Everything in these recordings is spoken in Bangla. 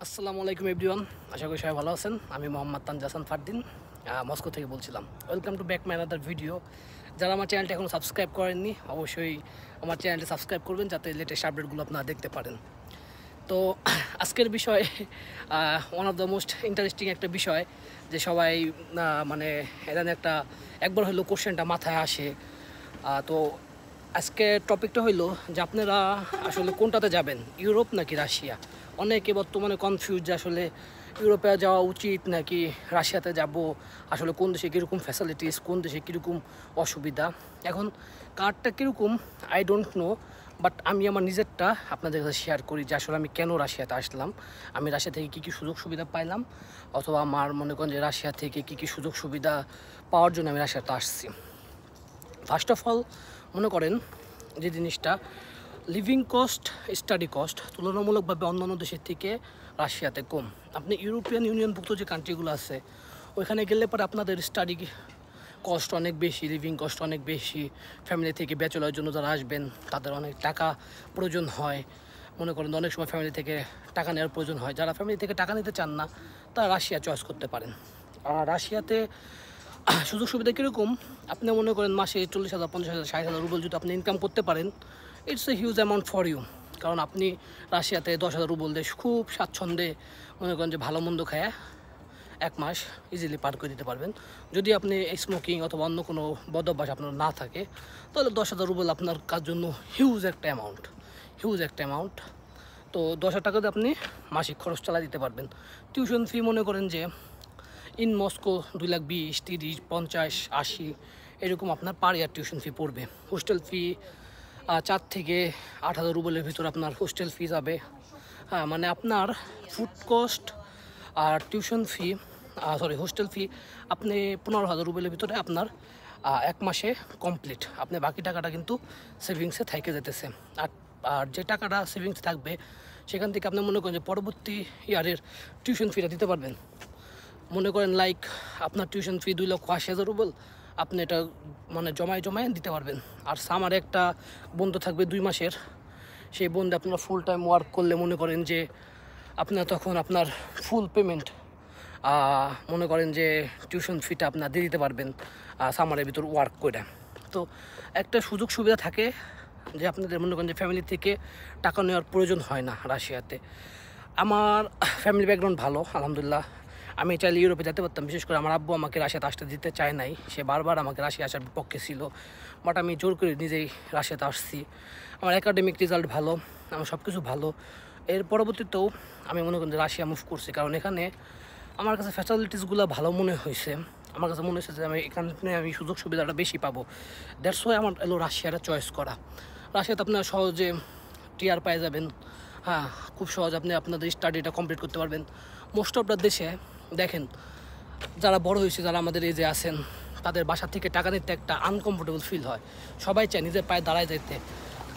আসসালামু আলাইকুম এভরিওয়ান, আশা করি সবাই ভালো আছেন। আমি মোহাম্মদ তানজাহান ফারদিন মস্কো থেকে বলছিলাম। Welcome to back my another video. যারা আমার চ্যানেলটি এখনও সাবস্ক্রাইব করেননি অবশ্যই আমার চ্যানেলটি সাবস্ক্রাইব করবেন যাতে লেটেস্ট আপডেটগুলো আপনারা দেখতে পারেন। তো আজকের বিষয় one of the most interesting একটা বিষয়, যে সবাই মানে এখানে একবার হলেও কোশ্চেনটা মাথায় আসে। তো আজকে টপিকটা হইলো যে আপনারা আসলে কোনটাতে যাবেন, ইউরোপ নাকি রাশিয়া। অনেকে বর্তমানে কনফিউজ যে আসলে ইউরোপে যাওয়া উচিত নাকি রাশিয়াতে যাব, আসলে কোন দেশে কীরকম ফ্যাসিলিটিস, কোন দেশে কীরকম অসুবিধা। এখন কারটা কীরকম আই ডোন্ট নো, বাট আমি আমার নিজেরটা আপনাদের কাছে শেয়ার করি যে আসলে আমি কেন রাশিয়াতে আসলাম, আমি রাশিয়া থেকে কী কী সুযোগ সুবিধা পাইলাম, অথবা আমার মনে করেন যে রাশিয়া থেকে কী কী সুযোগ সুবিধা পাওয়ার জন্য আমি রাশিয়াতে আসছি। ফার্স্ট অফ অল মনে করেন যে জিনিসটা লিভিং কস্ট, স্টাডি কস্ট তুলনামূলকভাবে অন্যান্য দেশের থেকে রাশিয়াতে কম। আপনি ইউরোপিয়ান ইউনিয়নভুক্ত যে কান্ট্রিগুলো আছে ওইখানে গেলে পরে আপনাদের স্টাডি কস্ট অনেক বেশি, লিভিং কস্ট অনেক বেশি। ফ্যামিলি থেকে ব্যাচেলরের জন্য যারা আসবেন তাদের অনেক টাকা প্রয়োজন হয়। মনে করেন অনেক সময় ফ্যামিলি থেকে টাকা নেওয়ার প্রয়োজন হয়। যারা ফ্যামিলি থেকে টাকা নিতে চান না তারা রাশিয়া চয়েস করতে পারেন। আর রাশিয়াতে সুযোগ সুবিধা কীরকম, আপনি মনে করেন মাসে 40,000, 50,000, 60,000 রুবেল যদি আপনি ইনকাম করতে পারেন, it's a huge amount for you. কারণ আপনি রাশিয়াতে 10,000 রুবেল দিয়ে খুব স্বাচ্ছন্দ্যে মনে করেন যে ভালো মন্দ খায় এক মাস ইজিলি পার করে দিতে পারবেন। যদি আপনি স্মোকিং অথবা অন্য কোনো বদ অভ্যাস আপনার না থাকে, তাহলে 10,000 রুবেল আপনার কাজ জন্য হিউজ একটা অ্যামাউন্ট। তো 10,000 টাকাতে আপনি মাসিক খরচ চালা দিতে পারবেন। টিউশন ফি মনে করেন যে ইন মস্কো 2,20,000, 30, 50, 80 এরকম আপনার পার ইয়ার টিউশন ফি পড়বে। হোস্টেল ফি 4 থেকে 8,000 রুবেলের ভিতরে আপনার হোস্টেল ফি যাবে। মানে আপনার ফুড কস্ট আর টিউশন ফি হোস্টেল ফি আপনি 15,000 রুবেলের ভিতরে আপনার এক মাসে কমপ্লিট। আপনি বাকি টাকাটা কিন্তু সেভিংসে থেকে যেতেছে। আর যে টাকাটা সেভিংসে থাকবে সেখান থেকে আপনি মনে করেন যে পরবর্তী ইয়ারের টিউশন ফিটা দিতে পারবেন। মনে করেন লাইক আপনার টিউশন ফি 2,80,000 রুবেল, আপনি এটা মানে জমায় দিতে পারবেন। আর সামারে একটা বন্ধ থাকবে 2 মাসের, সেই বন্ধে আপনারা ফুল টাইম ওয়ার্ক করলে মনে করেন যে আপনার তখন আপনার ফুল পেমেন্ট মনে করেন যে টিউশন ফিটা আপনার দিয়ে দিতে পারবেন সামারের ভিতর ওয়ার্ক করে। তো একটা সুযোগ সুবিধা থাকে যে আপনাদের মনে করেন যে ফ্যামিলি থেকে টাকা নেওয়ার প্রয়োজন হয় না রাশিয়াতে। আমার ফ্যামিলি ব্যাকগ্রাউন্ড ভালো আলহামদুলিল্লাহ। আমি চাইলে ইউরোপে যেতে পারতাম, বিশেষ করে আমার আব্বু আমাকে রাশিয়াতে আসতে দিতে চায় নাই, সে বারবার আমাকে রাশিয়া আসার পক্ষে ছিল, বাট আমি জোর করে নিজেই রাশিয়াতে আসছি। আমার একাডেমিক রেজাল্ট ভালো, আমার সব কিছু ভালো। এর পরবর্তীতেও আমি মনে করি যে রাশিয়া মুভ করছি, কারণ এখানে আমার কাছে ফ্যাসিলিটিসগুলো ভালো মনে হয়েছে। আমার কাছে মনে হয়েছে যে আমি সুযোগ সুবিধাটা বেশি পাবো। দ্যাটস ওয়াই আমার এলো রাশিয়াটা চয়েস করা। রাশিয়াতে আপনারা সহজে টিআর পাই যাবেন, খুব সহজ আপনি আপনাদের স্টাডিটা কমপ্লিট করতে পারবেন। মোস্ট অফ দ্য দেশে দেখেন যারা বড় হয়েছে, যারা আমাদের এই যে আছেন, তাদের বাসা থেকে টাকা নিতে একটা আনকমফোর্টেবল ফিল হয়। সবাই চায় নিজের পায়ে দাঁড়ায় যেতে।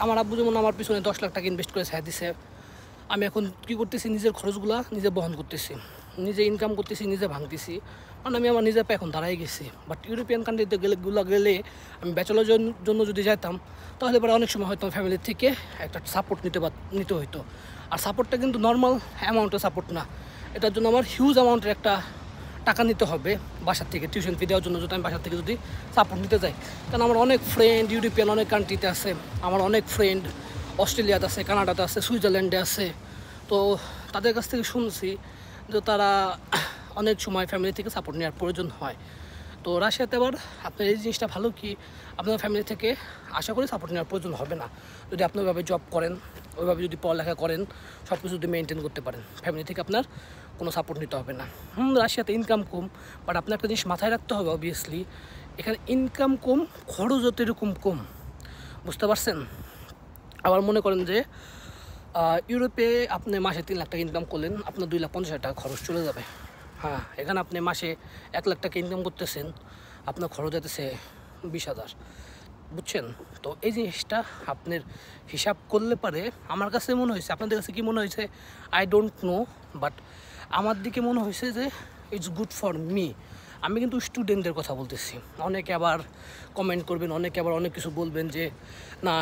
আমার আব্বু যেমন আমার পিছনে 10 লাখ টাকা ইনভেস্ট করে ছাড় দিছে, আমি এখন কী করতেছি, নিজের খরচগুলো নিজে বহন করতেছি, নিজে ইনকাম করতেছি, নিজে ভাঙতেছি, মানে আমি আমার নিজের পায়ে এখন দাঁড়াই গেছি। বাট ইউরোপিয়ান কান্ট্রিতে গেলে আমি ব্যাচেলার জন্য যদি যাইতাম, তাহলে পরে অনেক সময় হয়তো ফ্যামিলির থেকে একটা সাপোর্ট নিতে হইতো। আর সাপোর্টটা কিন্তু নর্মাল অ্যামাউন্টের সাপোর্ট না, এটার জন্য আমার হিউজ অ্যামাউন্টের একটা টাকা নিতে হবে বাসার থেকে, টিউশন ফি দেওয়ার জন্য যদি আমি বাসার থেকে যদি সাপোর্ট নিতে যাই। কারণ আমার অনেক ফ্রেন্ড ইউরোপিয়ান অনেক কান্ট্রিতে আছে, আমার অনেক ফ্রেন্ড অস্ট্রেলিয়াতে আছে, কানাডাতে আছে, সুইজারল্যান্ডে আছে। তো তাদের কাছ থেকে শুনছি যে তারা অনেক সময় ফ্যামিলি থেকে সাপোর্ট নেওয়ার প্রয়োজন হয়। তো রাশিয়াতে আবার আপনার এই জিনিসটা ভালো কি, আপনার ফ্যামিলি থেকে আশা করি সাপোর্ট নেওয়ার প্রয়োজন হবে না, যদি আপনি ওইভাবে জব করেন, ওইভাবে যদি পড়ালেখা করেন, সব কিছু যদি মেনটেন করতে পারেন, ফ্যামিলি থেকে আপনার কোনো সাপোর্ট নিতে হবে না। রাশিয়াতে ইনকাম কম, বাট আপনার একটা জিনিস মাথায় রাখতে হবে অবভিয়াসলি, এখানে ইনকাম কম, খরচও তো এরকম কম, বুঝতে পারছেন। আবার মনে করেন যে ইউরোপে আপনি মাসে 3 লাখ টাকা ইনকাম করলেন, আপনার 2,50,000 টাকা খরচ চলে যাবে। এখানে আপনি মাসে 1 লাখ টাকা ইনকাম করতেছেন, আপনার খরচ যেতেছে 20,000, বুঝছেন। তো এই জিনিসটা আপনার হিসাব করলে পারে আমার কাছে মনে হয়েছে, আপনাদের কাছে কি মনে হয়েছে আই ডোন্ট নো, বাট আমার দিকে মনে হয়েছে যে ইটস গুড ফর মি। আমি কিন্তু স্টুডেন্টদের কথা বলতেছি। অনেকে আবার কমেন্ট করবেন, অনেকে আবার অনেক কিছু বলবেন যে না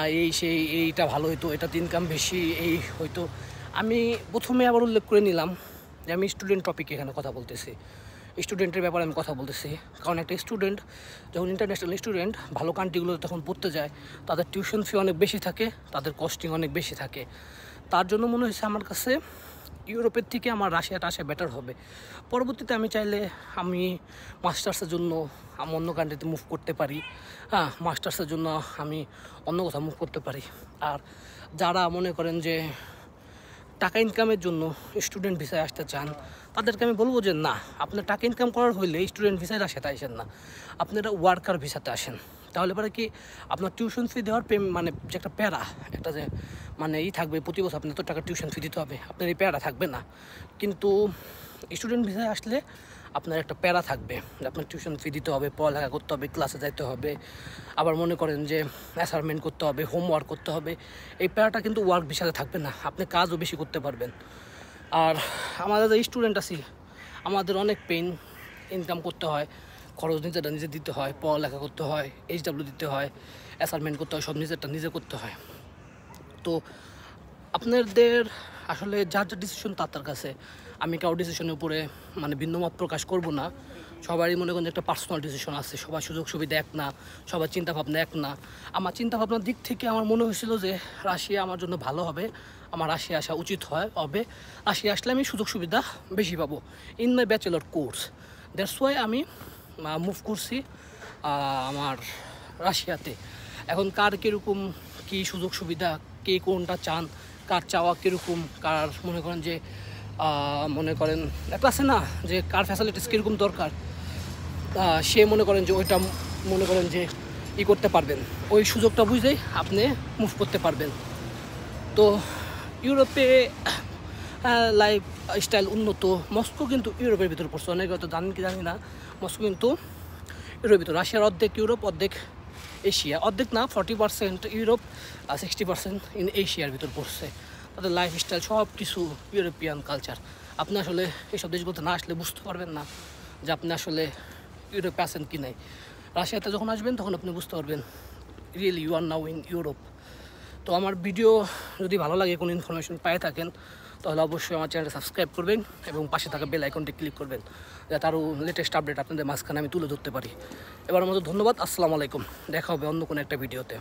এইটা ভালো হইতো, এটাতে ইনকাম বেশি এই হইতো। আমি প্রথমে আবার উল্লেখ করে নিলাম যে আমি স্টুডেন্ট টপিকে এখানে কথা বলতেছি, স্টুডেন্টের ব্যাপারে আমি কথা বলতেছি। কারণ একটা স্টুডেন্ট যখন ইন্টারন্যাশনাল স্টুডেন্ট ভালো কান্ট্রিগুলোতে তখন পড়তে যায়, তাদের টিউশন ফি অনেক বেশি থাকে, তাদের কস্টিং অনেক বেশি থাকে। তার জন্য মনে হয়েছে আমার কাছে ইউরোপের থেকে আমার রাশিয়াটা আসা বেটার হবে। পরবর্তীতে আমি চাইলে আমি মাস্টার্সের জন্য আমি অন্য কান্ট্রিতে মুভ করতে পারি, হ্যাঁ, মাস্টার্সের জন্য আমি অন্য কোথাও মুভ করতে পারি। আর যারা মনে করেন যে টাকা ইনকামের জন্য স্টুডেন্ট ভিসায় আসতে চান, তাদেরকে আমি বলবো যে না, আপনার টাকা ইনকাম করার হইলে স্টুডেন্ট ভিসায় আসতে আসেন না, আপনারা ওয়ার্কার ভিসাতে আসেন। তাহলে পরে কি আপনার টিউশন ফি দেওয়ার মানে যে একটা প্যারা, একটা যে মানে থাকবে প্রতি বছর আপনার তো টাকা টিউশন ফি দিতে হবে, আপনার এই প্যারা থাকবে না। কিন্তু স্টুডেন্ট ভিসায় আসলে আপনার একটা প্যারা থাকবে, আপনার টিউশন ফি দিতে হবে, পড়ালেখা করতে হবে, ক্লাসে যাইতে হবে, আবার মনে করেন যে অ্যাসাইনমেন্ট করতে হবে, হোমওয়ার্ক করতে হবে। এই প্যারাটা কিন্তু ওয়ার্ক ভিসাতে থাকবে না, আপনি কাজও বেশি করতে পারবেন। আর আমাদের যে স্টুডেন্ট আছি, আমাদের অনেক পেইন, ইনকাম করতে হয়, খরচ নিজেরটা নিজে দিতে হয়, পড়ালেখা করতে হয়, HW দিতে হয়, অ্যাসাইনমেন্ট করতে হয়, সব নিজেরটা নিজে করতে হয়। তো আপনাদের আসলে যার যার ডিসিশন তার কাছে, আমি কারো ডিসিশনের উপরে মানে ভিন্নমত প্রকাশ করব না। সবারই মনে করেন যে একটা পার্সোনাল ডিসিশন আছে, সবার সুযোগ সুবিধা এক না, সবার চিন্তাভাবনা এক না। আমার চিন্তাভাবনার দিক থেকে আমার মনে হয়েছিল যে রাশিয়া আমার জন্য ভালো হবে, আমার রাশিয়া আসা উচিত হবে। রাশিয়া আসলে আমি সুযোগ সুবিধা বেশি পাবো in my bachelor course. That's why আমি মুভ করছি আমার রাশিয়াতে। এখন কার কীরকম কী সুযোগ সুবিধা, কে কোনটা চান, কার চাওয়া কীরকম, কার মনে করেন যে একটা আছে না যে কার ফ্যাসিলিটিস কীরকম দরকার, সে মনে করেন যে ওইটা মনে করেন যে করতে পারবেন, ওই সুযোগটা বুঝলেই আপনি মুভ করতে পারবেন। তো ইউরোপে লাইফ স্টাইল উন্নত, মস্কো কিন্তু ইউরোপের ভিতরে পড়ছে, অনেকে হয়তো জানেন কি জানি না, মস্কো কিন্তু ইউরোপের ভিতরে। রাশিয়ার অর্ধেক ইউরোপ, অর্ধেক এশিয়া, অর্ধেক না 40% ইউরোপ আর 60% ইন এশিয়ার ভিতর পড়ছে। তাদের লাইফ স্টাইল সব কিছু ইউরোপিয়ান কালচার। আপনি আসলে এইসব দেশগুলোতে না আসলে বুঝতে পারবেন না যে আপনি আসলে ইউরোপে আছেন কি নাই। রাশিয়াতে যখন আসবেন তখন আপনি বুঝতে পারবেন really you are now in Europe. তো আমার ভিডিও যদি ভালো লাগে, কোনো ইনফরমেশন পেয়ে থাকেন, তাহলে অবশ্যই আমার চ্যানেলটা সাবস্ক্রাইব করবেন এবং পাশে থাকা বেল আইকনটি ক্লিক করবেন, যাতে আরও লেটেস্ট আপডেট আপনাদের মাঝখানে আমি তুলে ধরতে পারি। এবার মতো ধন্যবাদ, আসসালামু আলাইকুম, দেখা হবে অন্য কোনো একটা ভিডিওতে।